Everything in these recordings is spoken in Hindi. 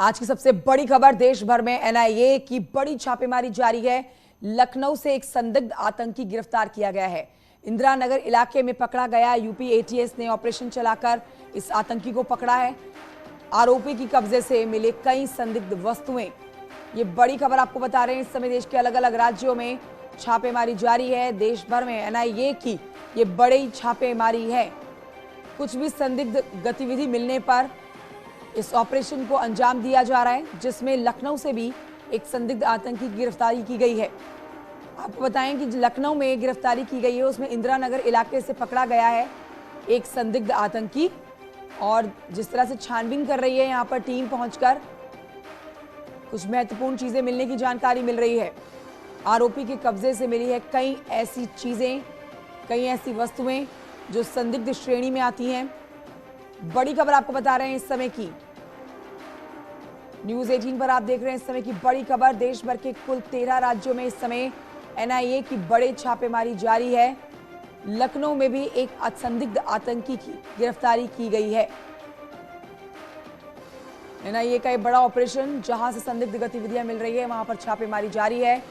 आज की सबसे बड़ी खबर, देश भर में एनआईए की बड़ी छापेमारी जारी है। लखनऊ से एक संदिग्ध आतंकी गिरफ्तार किया गया है। इंदिरा नगर इलाके में पकड़ा गया। यूपी एटीएस ने ऑपरेशन चलाकर इस आतंकी को पकड़ा है। आरोपी की कब्जे से मिले कई संदिग्ध वस्तुएं। ये बड़ी खबर आपको बता रहे हैं। इस समय देश के अलग अलग राज्यों में छापेमारी जारी है। देश भर में एनआईए की ये बड़ी छापेमारी है। कुछ भी संदिग्ध गतिविधि मिलने पर इस ऑपरेशन को अंजाम दिया जा रहा है, जिसमें लखनऊ से भी एक संदिग्ध आतंकी की गिरफ्तारी की गई है। आपको बताएं कि लखनऊ में गिरफ्तारी की गई है, उसमें इंदिरा नगर इलाके से पकड़ा गया है एक संदिग्ध आतंकी। और जिस तरह से छानबीन कर रही है यहाँ पर टीम पहुंचकर, कुछ महत्वपूर्ण चीजें मिलने की जानकारी मिल रही है। आरोपी के कब्जे से मिली है कई ऐसी चीजें, कई ऐसी वस्तुएं जो संदिग्ध श्रेणी में आती हैं। बड़ी खबर आपको बता रहे हैं इस समय की। न्यूज़ 18 पर आप देख रहे हैं इस समय की बड़ी खबर। देश भर के कुल 13 राज्यों में इस समय एनआईए की बड़े छापेमारी जारी है। लखनऊ में भी एक संदिग्ध आतंकी की गिरफ्तारी की गई है। एनआईए का एक बड़ा ऑपरेशन, जहां से संदिग्ध गतिविधियां मिल रही है वहां पर छापेमारी जारी है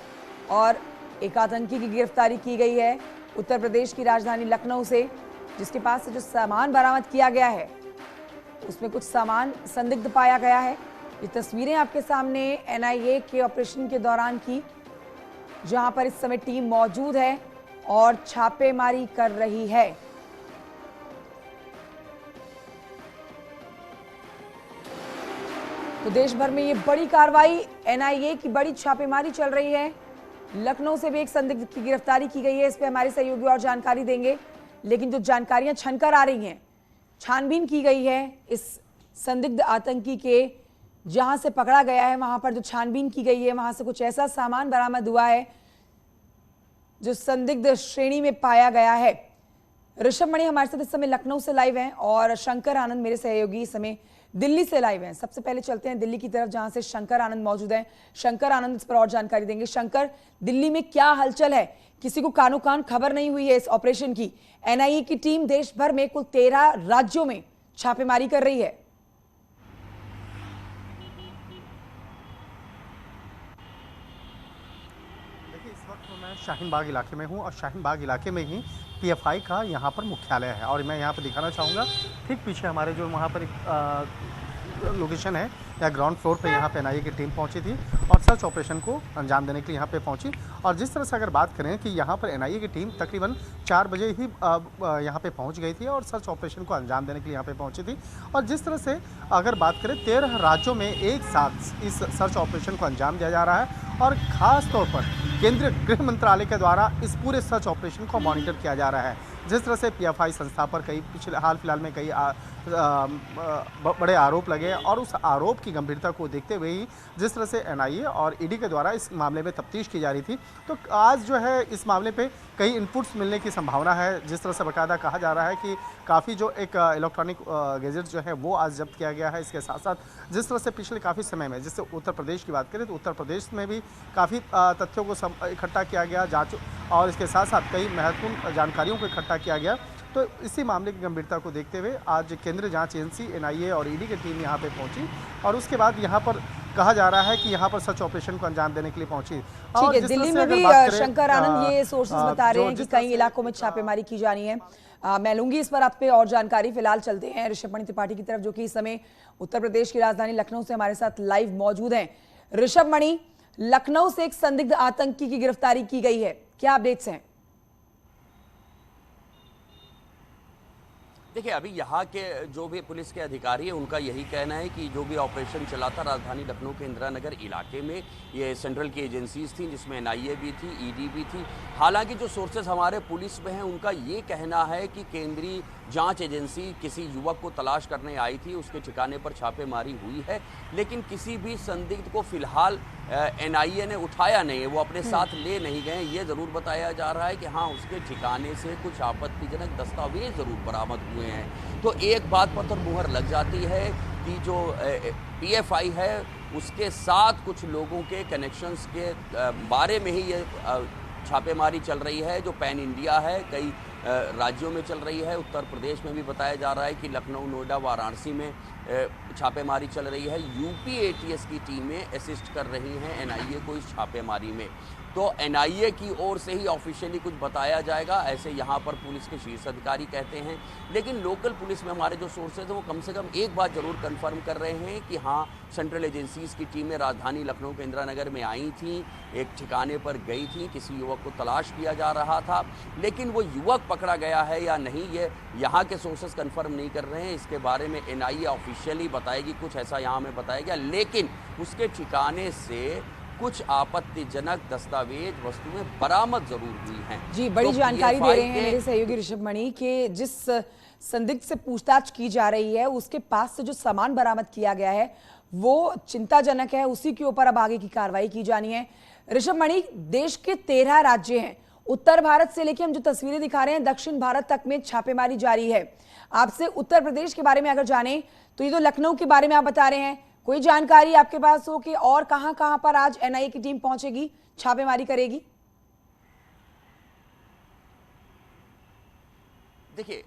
और एक आतंकी की गिरफ्तारी की गई है उत्तर प्रदेश की राजधानी लखनऊ से, जिसके पास से जो सामान बरामद किया गया है उसमें कुछ सामान संदिग्ध पाया गया है। ये तस्वीरें आपके सामने एनआईए के ऑपरेशन के दौरान की, जहां पर इस समय टीम मौजूद है और छापेमारी कर रही है। तो देश भर में ये बड़ी कार्रवाई, एनआईए की बड़ी छापेमारी चल रही है। लखनऊ से भी एक संदिग्ध की गिरफ्तारी की गई है। इस पे हमारे सहयोगी और जानकारी देंगे, लेकिन जो जानकारियां छनकर आ रही हैं, छानबीन की गई है इस संदिग्ध आतंकी के, जहां से पकड़ा गया है वहां पर जो छानबीन की गई है वहां से कुछ ऐसा सामान बरामद हुआ है जो संदिग्ध श्रेणी में पाया गया है। ऋषभ मणि हमारे साथ इस समय लखनऊ से लाइव हैं और शंकर आनंद मेरे सहयोगी इस समय दिल्ली से लाइव हैं। सबसे पहले चलते हैं दिल्ली की तरफ, जहां से शंकर आनंद मौजूद हैं। शंकर आनंद इस पर और जानकारी देंगे। शंकर, दिल्ली में क्या हलचल है? किसी को कानो कान खबर नहीं हुई है इस ऑपरेशन की। एनआईए की टीम देश भर में कुल 13 राज्यों में छापेमारी कर रही है। देखिए, इस वक्त मैं शाहीन बाग इलाके में हूं और शाहीन बाग इलाके में ही पीएफआई का यहाँ पर मुख्यालय है और मैं यहाँ पर दिखाना चाहूँगा, ठीक पीछे हमारे जो वहाँ पर एक लोकेशन है या ग्राउंड फ्लोर पे यहाँ पे एनआईए की टीम पहुँची थी और सर्च ऑपरेशन को अंजाम देने के लिए यहाँ पे पहुँची। और जिस तरह से अगर बात करें कि यहाँ पर एनआईए की टीम तकरीबन 4 बजे ही यहाँ पे पहुँच गई थी और सर्च ऑपरेशन को अंजाम देने के लिए यहाँ पे पहुँची थी। और जिस तरह से अगर बात करें 13 राज्यों में एक साथ इस सर्च ऑपरेशन को अंजाम दिया जा रहा है और ख़ास तौर पर केंद्रीय गृह मंत्रालय के द्वारा इस पूरे सर्च ऑपरेशन को मॉनिटर किया जा रहा है। जिस तरह से पीएफआई संस्था पर कई हाल फिलहाल में कई बड़े आरोप लगे और उस आरोप की गंभीरता को देखते हुए ही जिस तरह से एनआईए और ईडी के द्वारा इस मामले में तफ्तीश की जा रही थी, तो आज जो है इस मामले पे कई इनपुट्स मिलने की संभावना है। जिस तरह से बाकायदा कहा जा रहा है कि काफ़ी जो एक इलेक्ट्रॉनिक गैजेट जो है वो आज जब्त किया गया है। इसके साथ साथ जिस तरह से पिछले काफ़ी समय में, जैसे उत्तर प्रदेश की बात करें तो उत्तर प्रदेश में भी काफ़ी तथ्यों को इकट्ठा किया गया, जाँच और इसके साथ साथ कई महत्वपूर्ण जानकारियों को इकट्ठा किया गया। तो इसी मामले की गंभीरता को देखते हुए आज केंद्रीय जांच एजेंसी एनआईए और ईडी की टीम यहां पे पहुंची और उसके बाद यहां पर कहा जा रहा है कि यहां पर सर्च ऑपरेशन को अंजाम देने के लिए पहुंची। ठीक है, दिल्ली में भी शंकर आनंद ये सोर्सेज बता रहे हैं कि कई इलाकों में छापेमारी की जानी है। मैं लूंगी इस पर आप पे और जानकारी। फिलहाल चलते हैं ऋषभ मणि त्रिपाठी की तरफ, जो कि इस समय उत्तर प्रदेश की राजधानी लखनऊ से हमारे साथ लाइव मौजूद हैं। ऋषभ मणि, लखनऊ से एक संदिग्ध आतंकी की गिरफ्तारी की गई है, क्या अपडेट्स हैं? देखिए, अभी यहाँ के जो भी पुलिस के अधिकारी हैं उनका यही कहना है कि जो भी ऑपरेशन चला था राजधानी लखनऊ के इंदिरा नगर इलाके में, ये सेंट्रल की एजेंसीज थी जिसमें एनआईए भी थी, ईडी भी थी। हालांकि जो सोर्सेज हमारे पुलिस में हैं उनका ये कहना है कि केंद्रीय जांच एजेंसी किसी युवक को तलाश करने आई थी, उसके ठिकाने पर छापेमारी हुई है, लेकिन किसी भी संदिग्ध को फिलहाल एनआईए ने उठाया नहीं है, वो अपने साथ ले नहीं गए। ये ज़रूर बताया जा रहा है कि हाँ, उसके ठिकाने से कुछ आपत्तिजनक दस्तावेज ज़रूर बरामद हुए हैं। तो एक बात पर तो मुहर लग जाती है कि जो पीएफआई है उसके साथ कुछ लोगों के कनेक्शंस के बारे में ही ये छापेमारी चल रही है, जो पैन इंडिया है, कई राज्यों में चल रही है। उत्तर प्रदेश में भी बताया जा रहा है कि लखनऊ, नोएडा, वाराणसी में छापेमारी चल रही है। यूपी एटीएस की टीमें असिस्ट कर रही हैं एनआईए को इस छापेमारी में। तो एनआईए की ओर से ही ऑफिशियली कुछ बताया जाएगा, ऐसे यहाँ पर पुलिस के शीर्ष अधिकारी कहते हैं। लेकिन लोकल पुलिस में हमारे जो सोर्सेज हैं वो कम से कम एक बात जरूर कंफर्म कर रहे हैं कि हाँ, सेंट्रल एजेंसीज की टीमें राजधानी लखनऊ के इंदिरा नगर में आई थी, एक ठिकाने पर गई थी, किसी युवक को तलाश किया जा रहा था। लेकिन वो युवक पकड़ा गया है या नहीं, ये यहाँ के सोर्सेज कंफर्म नहीं कर रहे हैं। इसके बारे में एनआईए ऑफिशियली बताएगी, कुछ ऐसा यहाँ में बताया गया। लेकिन उसके ठिकाने से कुछ आपत्तिजनक दस्तावेज वस्तुएं बरामद जरूर हुई हैं। जी, बड़ी जानकारी दे रहे हैं मेरे सहयोगी ऋषभ मणि कि जिस संदिग्ध से पूछताछ की जा रही है उसके पास से जो सामान बरामद किया गया है वो चिंताजनक है, उसी के ऊपर अब आगे की कार्रवाई की जानी है। ऋषभ मणि, देश के 13 राज्य हैं, उत्तर भारत से लेकर हम जो तस्वीरें दिखा रहे हैं दक्षिण भारत तक में छापेमारी जारी है। आपसे उत्तर प्रदेश के बारे में अगर जाने तो ये तो लखनऊ के बारे में आप बता रहे हैं, कोई जानकारी आपके पास हो कि और कहां-कहां पर आज एनआईए की टीम पहुंचेगी, छापेमारी करेगी? देखिए,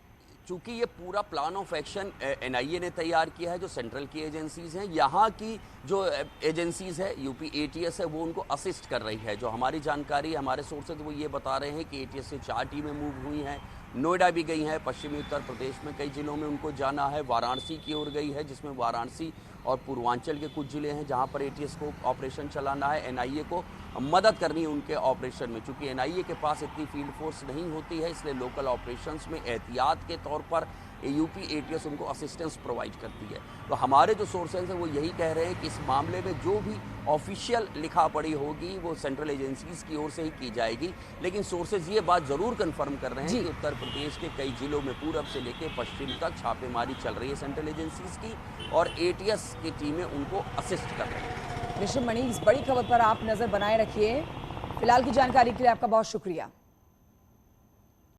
चूंकि ये पूरा प्लान ऑफ एक्शन एनआईए ने तैयार किया है, जो सेंट्रल की एजेंसीज हैं, यहाँ की जो एजेंसीज है यूपी एटीएस है वो उनको असिस्ट कर रही है। जो हमारी जानकारी, हमारे सोर्सेज वो ये बता रहे हैं कि एटीएस से 4 टीमें मूव हुई हैं, नोएडा भी गई हैं, पश्चिमी उत्तर प्रदेश में कई जिलों में उनको जाना है, वाराणसी की ओर गई है, जिसमें वाराणसी और पूर्वांचल के कुछ जिले हैं जहां पर एटीएस को ऑपरेशन चलाना है, एनआईए को मदद करनी है उनके ऑपरेशन में। चूंकि एनआईए के पास इतनी फील्ड फोर्स नहीं होती है, इसलिए लोकल ऑपरेशंस में एहतियात के तौर पर यूपी एटीएस उनको असिस्टेंस प्रोवाइड करती है। तो हमारे जो सोर्सेज हैं वो यही कह रहे हैं कि इस मामले में जो भी ऑफिशियल लिखा पड़ी होगी वो सेंट्रल एजेंसीज की ओर से ही की जाएगी। लेकिन सोर्सेज ये बात जरूर कंफर्म कर रहे हैं कि उत्तर प्रदेश के कई जिलों में पूरब से लेकर पश्चिम तक छापेमारी चल रही है सेंट्रल एजेंसीज की, और एटीएस की टीमें उनको असिस्ट कर रही हैं। ऋषभ मणि, इस बड़ी खबर पर आप नजर बनाए रखिए। फिलहाल की जानकारी के लिए आपका बहुत शुक्रिया।